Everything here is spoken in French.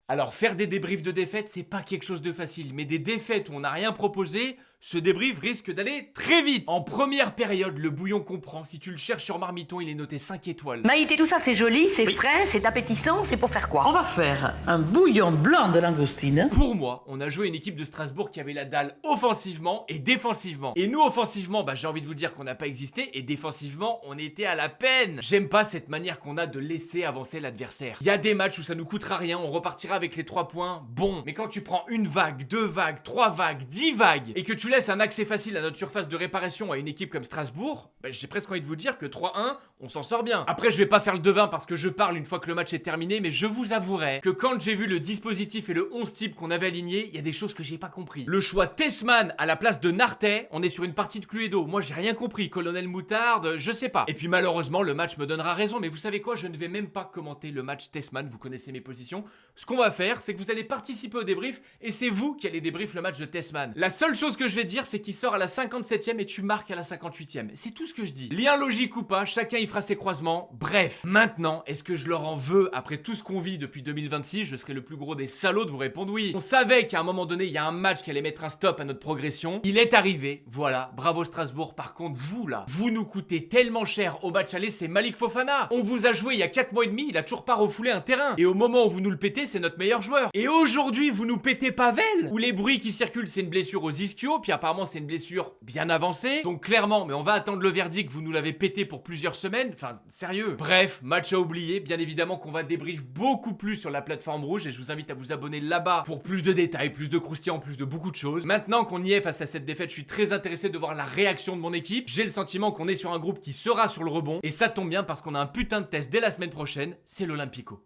Alors faire des débriefs de défaites, c'est pas quelque chose de facile, mais des défaites où on n'a rien proposé, ce débrief risque d'aller très vite. En première période, le bouillon qu'on prend, si tu le cherches sur Marmiton, il est noté 5 étoiles. Maïté, tout ça c'est joli, c'est frais, c'est appétissant, c'est pour faire On quoi? va faire un bouillon blanc de langoustine. Pour moi, on a joué une équipe de Strasbourg qui avait la dalle offensivement et défensivement. Et nous, offensivement, j'ai envie de vous dire qu'on n'a pas existé, et défensivement, on était à la peine. J'aime pas cette manière qu'on a de laisser avancer l'adversaire. Il y a des matchs où ça nous coûtera rien, on repartira avec les 3 points, bon. Mais quand tu prends une vague, 2 vagues, 3 vagues, 10 vagues, et que tu laisses un accès facile à notre surface de réparation à une équipe comme Strasbourg, j'ai presque envie de vous dire que 3-1, on s'en sort bien. Après, je vais pas faire le devin parce que je parle une fois que le match est terminé, mais je vous avouerai que quand j'ai vu le dispositif et le 11 type qu'on avait aligné, il y a des choses que j'ai pas compris. Le choix Tessman à la place de Nartet, on est sur une partie de Cluedo. Moi, j'ai rien compris. Colonel Moutarde, je sais pas. Et puis malheureusement, le match me donnera raison, mais vous savez quoi, je ne vais même pas commenter le match Tessman, vous connaissez mes positions. Ce qu'on va faire, c'est que vous allez participer au débrief et c'est vous qui allez débrief le match de Tessman. La seule chose que je vais dire, c'est qu'il sort à la 57e et tu marques à la 58e. C'est tout ce que je dis. Lien logique ou pas, chacun y fera ses croisements. Bref, maintenant, est-ce que je leur en veux après tout ce qu'on vit depuis 2026? Je serai le plus gros des salauds de vous répondre oui. On savait qu'à un moment donné, il y a un match qui allait mettre un stop à notre progression. Il est arrivé, voilà. Bravo Strasbourg. Par contre, vous là, vous nous coûtez tellement cher au match aller, c'est Malik Fofana. On vous a joué il y a 4 mois et demi, il a toujours pas refoulé un terrain. Et au moment où vous nous le pétez, c'est notre meilleur joueur. Et aujourd'hui, vous nous pétez Pavel, où les bruits qui circulent, c'est une blessure aux ischios, puis apparemment c'est une blessure bien avancée. Donc clairement, mais on va attendre le verdict, vous nous l'avez pété pour plusieurs semaines. Enfin, sérieux. Bref, match à oublier. Bien évidemment qu'on va débrief beaucoup plus sur la plateforme rouge et je vous invite à vous abonner là-bas pour plus de détails, plus de croustillants, plus de beaucoup de choses. Maintenant qu'on y est face à cette défaite, je suis très intéressé de voir la réaction de mon équipe. J'ai le sentiment qu'on est sur un groupe qui sera sur le rebond et ça tombe bien parce qu'on a un putain de test dès la semaine prochaine, c'est l'Olympico.